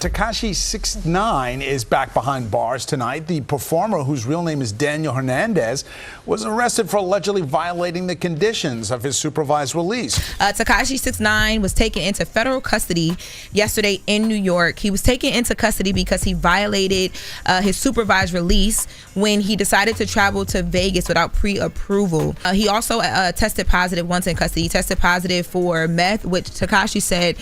Tekashi 6ix9ine is back behind bars tonight. The performer, whose real name is Daniel Hernandez, was arrested for allegedly violating the conditions of his supervised release. Tekashi 6ix9ine was taken into federal custody yesterday in New York. He was taken into custody because he violated his supervised release when he decided to travel to Vegas without pre-approval. He also tested positive once in custody. He tested positive for meth, which Tekashi said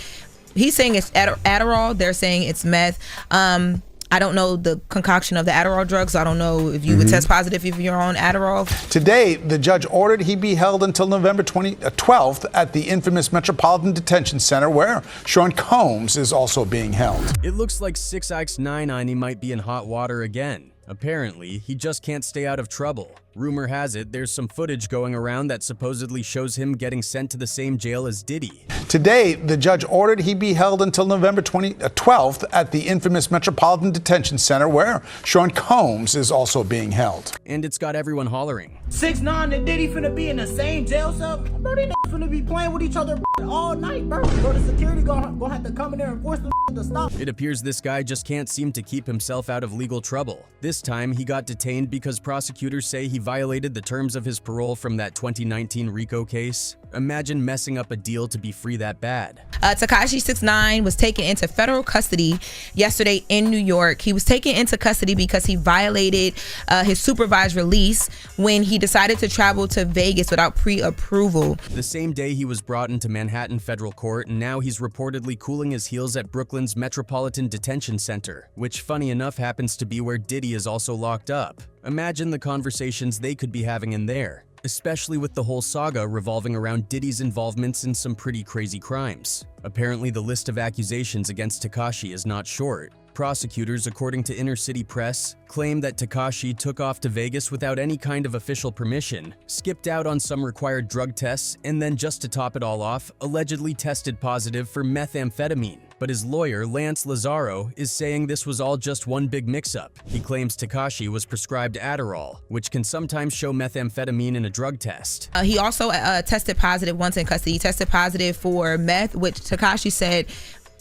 he's saying it's Adderall. They're saying it's meth. I don't know the concoction of the Adderall drugs. So I don't know if you would test positive if you're on Adderall. Today, the judge ordered he be held until November 12th at the infamous Metropolitan Detention Center, where Sean Combs is also being held. It looks like 6ix9ine might be in hot water again. Apparently, he just can't stay out of trouble. Rumor has it there's some footage going around that supposedly shows him getting sent to the same jail as Diddy. Today, the judge ordered he be held until November 12th at the infamous Metropolitan Detention Center, where Sean Combs is also being held. And it's got everyone hollering. 6ix9ine and Diddy finna be in the same jail cell? Bro, they finna be playing with each other all night, bro. Bro, the security gonna have to come in there and force them to stop. It appears this guy just can't seem to keep himself out of legal trouble. This time, he got detained because prosecutors say he violated the terms of his parole from that 2019 RICO case. Imagine messing up a deal to be free that bad. Tekashi 6ix9ine was taken into federal custody yesterday in New York. He was taken into custody because he violated his supervised release when he decided to travel to Vegas without pre-approval. The same day he was brought into Manhattan federal court, and now he's reportedly cooling his heels at Brooklyn's Metropolitan Detention Center, which funny enough happens to be where Diddy is also locked up. Imagine the conversations they could be having in there, especially with the whole saga revolving around Diddy's involvements in some pretty crazy crimes. Apparently, the list of accusations against Tekashi is not short. Prosecutors, according to Inner City Press, claim that Tekashi took off to Vegas without any kind of official permission, skipped out on some required drug tests, and then, just to top it all off, allegedly tested positive for methamphetamine. But his lawyer, Lance Lazaro, is saying this was all just one big mix-up. He claims Tekashi was prescribed Adderall, which can sometimes show methamphetamine in a drug test. He also tested positive once in custody. He tested positive for meth, which Tekashi said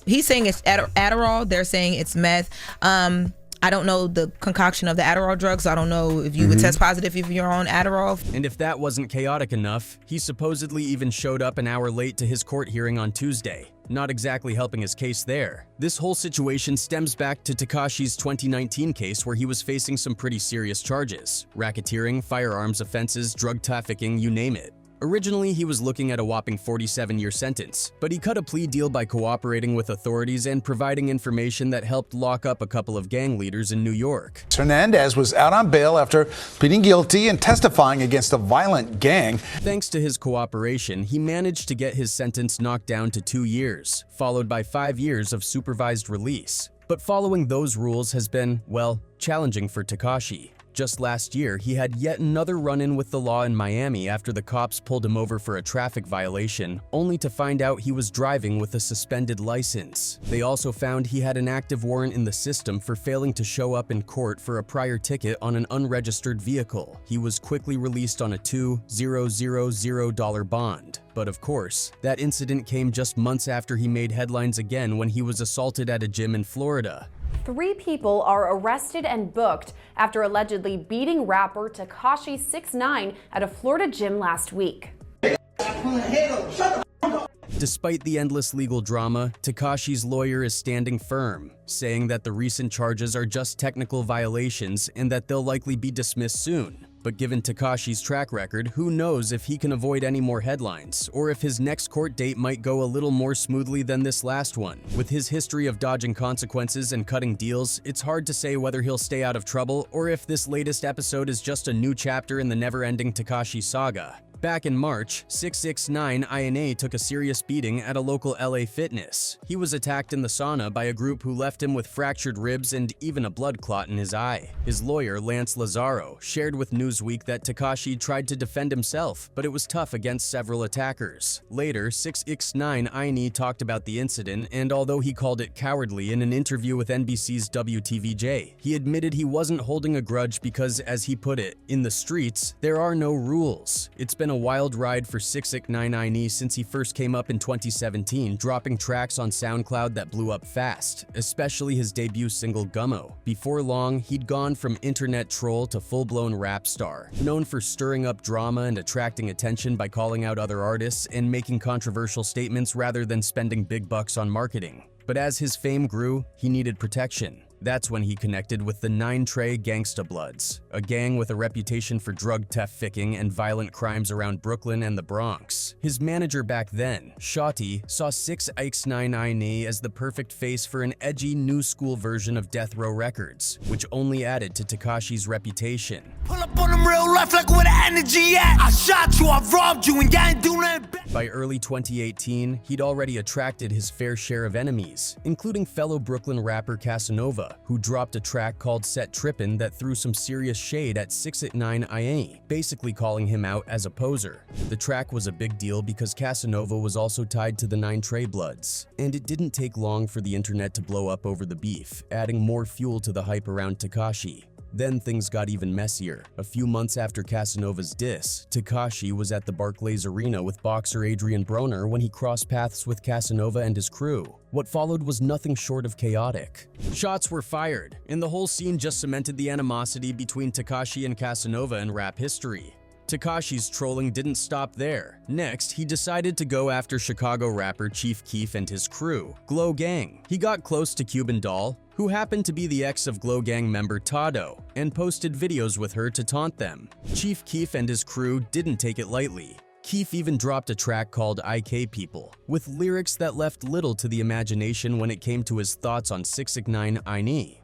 he's saying it's Adderall. They're saying it's meth. I don't know the concoction of the Adderall drugs. So I don't know if you would test positive if you're on Adderall. And if that wasn't chaotic enough, he supposedly even showed up an hour late to his court hearing on Tuesday, not exactly helping his case there. This whole situation stems back to Tekashi's 2019 case, where he was facing some pretty serious charges: racketeering, firearms offenses, drug trafficking, you name it. Originally, he was looking at a whopping 47-year sentence, but he cut a plea deal by cooperating with authorities and providing information that helped lock up a couple of gang leaders in New York. Hernandez was out on bail after pleading guilty and testifying against a violent gang. Thanks to his cooperation, he managed to get his sentence knocked down to 2 years, followed by 5 years of supervised release. But following those rules has been, well, challenging for Tekashi. Just last year, he had yet another run-in with the law in Miami after the cops pulled him over for a traffic violation, only to find out he was driving with a suspended license. They also found he had an active warrant in the system for failing to show up in court for a prior ticket on an unregistered vehicle. He was quickly released on a $2,000 bond. But of course, that incident came just months after he made headlines again when he was assaulted at a gym in Florida. 3 people are arrested and booked after allegedly beating rapper Tekashi 6ix9ine at a Florida gym last week. Despite the endless legal drama, Tekashi's lawyer is standing firm, saying that the recent charges are just technical violations and that they'll likely be dismissed soon. But given Tekashi's track record, who knows if he can avoid any more headlines, or if his next court date might go a little more smoothly than this last one. With his history of dodging consequences and cutting deals, it's hard to say whether he'll stay out of trouble or if this latest episode is just a new chapter in the never-ending Tekashi saga. Back in March, 6ix9ine took a serious beating at a local LA fitness. He was attacked in the sauna by a group who left him with fractured ribs and even a blood clot in his eye. His lawyer, Lance Lazaro, shared with Newsweek that Tekashi tried to defend himself, but it was tough against several attackers. Later, 6ix9ine talked about the incident, and although he called it cowardly in an interview with NBC's WTVJ, he admitted he wasn't holding a grudge because, as he put it, in the streets, there are no rules. It's been a wild ride for 6ix9ine since he first came up in 2017, dropping tracks on SoundCloud that blew up fast, especially his debut single Gummo. Before long, he'd gone from internet troll to full-blown rap star, known for stirring up drama and attracting attention by calling out other artists and making controversial statements rather than spending big bucks on marketing. But as his fame grew, he needed protection. That's when he connected with the 9 Trey Gangsta Bloods, a gang with a reputation for drug trafficking and violent crimes around Brooklyn and the Bronx. His manager back then, Shotty, saw 6ix9ine as the perfect face for an edgy new school version of Death Row Records, which only added to Tekashi's reputation. Pull up on them real life like where the energy at. I shot you, I robbed you, and you ain't do nothing back. By early 2018, he'd already attracted his fair share of enemies, including fellow Brooklyn rapper Casanova, who dropped a track called Set Trippin' that threw some serious shade at 6ix9ine, basically calling him out as a poser. The track was a big deal because Casanova was also tied to the 9 Trey Bloods, and it didn't take long for the internet to blow up over the beef, adding more fuel to the hype around Tekashi. Then things got even messier. A few months after Casanova's diss, Tekashi was at the Barclays Arena with boxer Adrian Broner when he crossed paths with Casanova and his crew. What followed was nothing short of chaotic. Shots were fired, and the whole scene just cemented the animosity between Tekashi and Casanova in rap history. Tekashi's trolling didn't stop there. Next, he decided to go after Chicago rapper Chief Keef and his crew, Glow Gang. He got close to Cuban Doll, who happened to be the ex of Glow Gang member Tado, and posted videos with her to taunt them. Chief Keef and his crew didn't take it lightly. Keef even dropped a track called IK People, with lyrics that left little to the imagination when it came to his thoughts on 6ix9ine.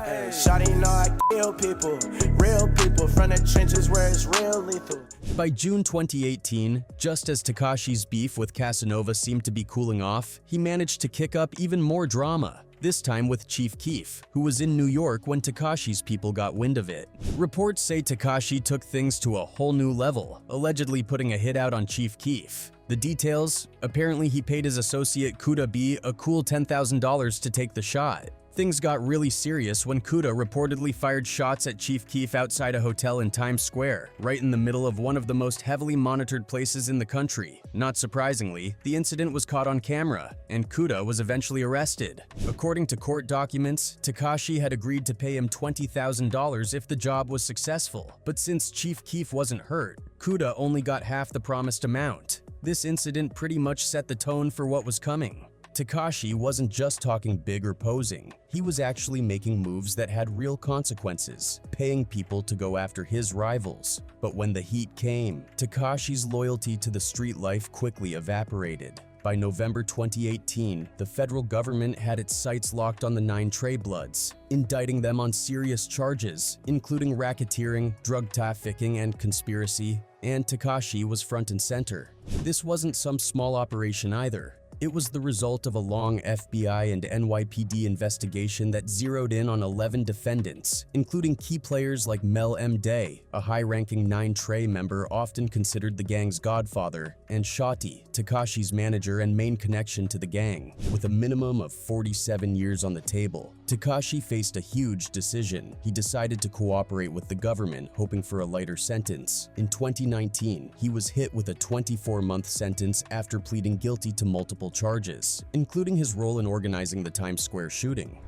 Hey, shawty know I kill people, real people from the trenches where it's real lethal. By June 2018, just as Tekashi's beef with Casanova seemed to be cooling off, he managed to kick up even more drama. This time with Chief Keef, who was in New York when Tekashi's people got wind of it. Reports say Tekashi took things to a whole new level, allegedly putting a hit out on Chief Keef. The details? Apparently he paid his associate Kuda B a cool $10,000 to take the shot. Things got really serious when Kuda reportedly fired shots at Chief Keef outside a hotel in Times Square, right in the middle of one of the most heavily monitored places in the country. Not surprisingly, the incident was caught on camera, and Kuda was eventually arrested. According to court documents, Tekashi had agreed to pay him $20,000 if the job was successful, but since Chief Keef wasn't hurt, Kuda only got half the promised amount. This incident pretty much set the tone for what was coming. Tekashi wasn't just talking big or posing, he was actually making moves that had real consequences, paying people to go after his rivals. But when the heat came, Tekashi's loyalty to the street life quickly evaporated. By November 2018, the federal government had its sights locked on the 9 Trey Bloods, indicting them on serious charges, including racketeering, drug trafficking, and conspiracy, and Tekashi was front and center. This wasn't some small operation either. It was the result of a long FBI and NYPD investigation that zeroed in on 11 defendants, including key players like Mel M. Day, a high-ranking 9 Trey member often considered the gang's godfather, and Shotty, Tekashi's manager and main connection to the gang. With a minimum of 47 years on the table, Tekashi faced a huge decision. He decided to cooperate with the government, hoping for a lighter sentence. In 2019, he was hit with a 24-month sentence after pleading guilty to multiple charges, including his role in organizing the Times Square shooting.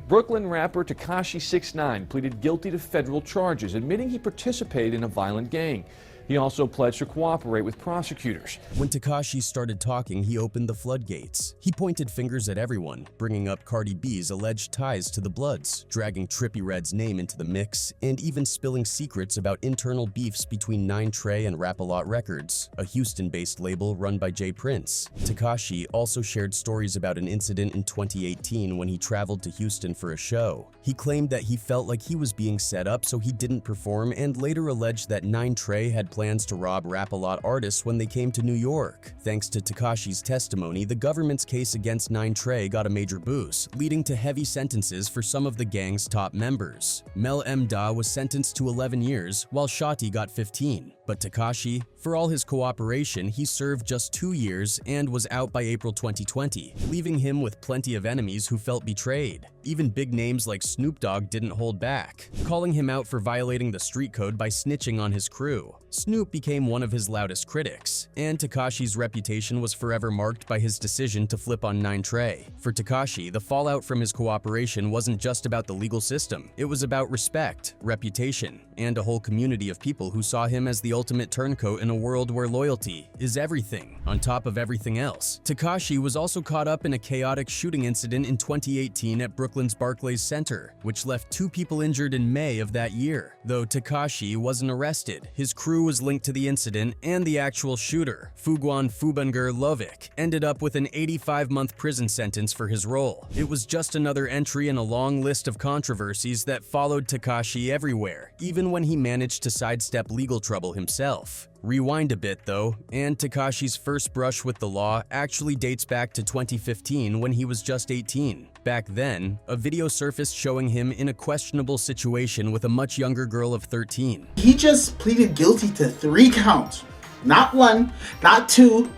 Brooklyn rapper Tekashi 6ix9ine pleaded guilty to federal charges, admitting he participated in a violent gang. He also pledged to cooperate with prosecutors. When Tekashi started talking, he opened the floodgates. He pointed fingers at everyone, bringing up Cardi B's alleged ties to the Bloods, dragging Trippie Redd's name into the mix, and even spilling secrets about internal beefs between 9 Trey and Rap-A-Lot Records, a Houston-based label run by Jay Prince. Tekashi also shared stories about an incident in 2018 when he traveled to Houston for a show. He claimed that he felt like he was being set up so he didn't perform, and later alleged that 9 Trey had plans to rob Rap-A-Lot artists when they came to New York. Thanks to Tekashi's testimony, the government's case against 9 Trey got a major boost, leading to heavy sentences for some of the gang's top members. Mel M. Da was sentenced to 11 years, while Shotty got 15. But Tekashi, for all his cooperation, he served just 2 years and was out by April 2020, leaving him with plenty of enemies who felt betrayed. Even big names like Snoop Dogg didn't hold back, calling him out for violating the street code by snitching on his crew. Snoop became one of his loudest critics, and Tekashi's reputation was forever marked by his decision to flip on 9 Trey. For Tekashi, the fallout from his cooperation wasn't just about the legal system. It was about respect, reputation, and a whole community of people who saw him as the ultimate turncoat in a world where loyalty is everything, on top of everything else. Tekashi was also caught up in a chaotic shooting incident in 2018 at Brooklyn's Barclays Center, which left 2 people injured in May of that year. Though Tekashi wasn't arrested, his crew was linked to the incident, and the actual shooter, Fugwan Fubanger Lovic, ended up with an 85-month prison sentence for his role. It was just another entry in a long list of controversies that followed Tekashi everywhere, even when he managed to sidestep legal trouble himself. Rewind a bit though, and Tekashi's first brush with the law actually dates back to 2015 when he was just 18. Back then, a video surfaced showing him in a questionable situation with a much younger girl of 13. He just pleaded guilty to 3 counts. Not 1, not 2,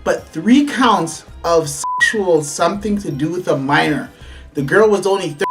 but 3 counts of sexual something to do with a minor. The girl was only 13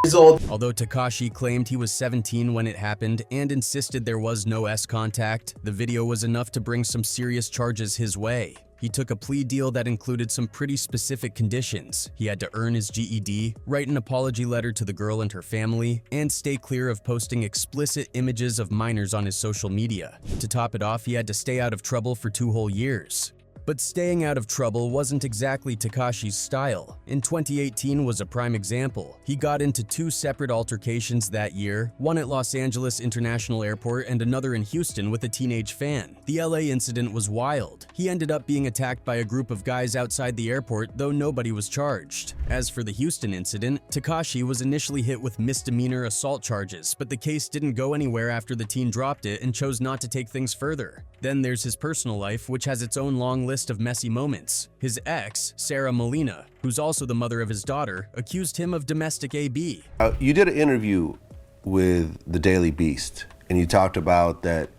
years old. Although Tekashi claimed he was 17 when it happened and insisted there was no S contact, the video was enough to bring some serious charges his way. He took a plea deal that included some pretty specific conditions. He had to earn his GED, write an apology letter to the girl and her family, and stay clear of posting explicit images of minors on his social media. To top it off, he had to stay out of trouble for 2 whole years. But staying out of trouble wasn't exactly Tekashi's style. In 2018 was a prime example. He got into 2 separate altercations that year, one at Los Angeles International Airport and another in Houston with a teenage fan. The LA incident was wild. He ended up being attacked by a group of guys outside the airport, though nobody was charged. As for the Houston incident, Tekashi was initially hit with misdemeanor assault charges, but the case didn't go anywhere after the teen dropped it and chose not to take things further. Then there's his personal life, which has its own long list of messy moments. His ex, Sarah Molina, who's also the mother of his daughter, accused him of domestic AB. You did an interview with the Daily Beast, and you talked about that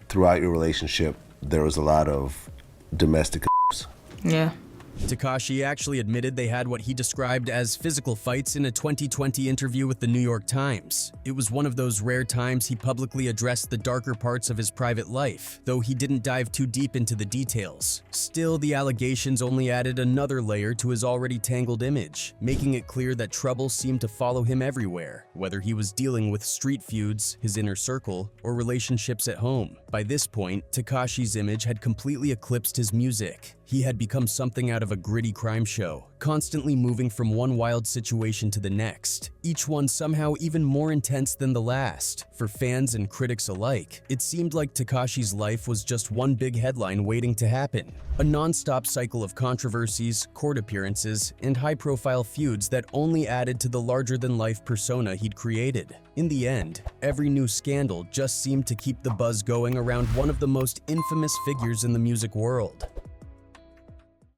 throughout your relationship, there was a lot of domestic abuse. Yeah. Tekashi actually admitted they had what he described as physical fights in a 2020 interview with the New York Times. It was one of those rare times he publicly addressed the darker parts of his private life, though he didn't dive too deep into the details. Still, the allegations only added another layer to his already tangled image, making it clear that trouble seemed to follow him everywhere, whether he was dealing with street feuds, his inner circle, or relationships at home. By this point, Tekashi's image had completely eclipsed his music. He had become something out of a gritty crime show, constantly moving from one wild situation to the next, each one somehow even more intense than the last. For fans and critics alike, it seemed like Tekashi's life was just one big headline waiting to happen. A non-stop cycle of controversies, court appearances, and high-profile feuds that only added to the larger-than-life persona he'd created. In the end, every new scandal just seemed to keep the buzz going around one of the most infamous figures in the music world.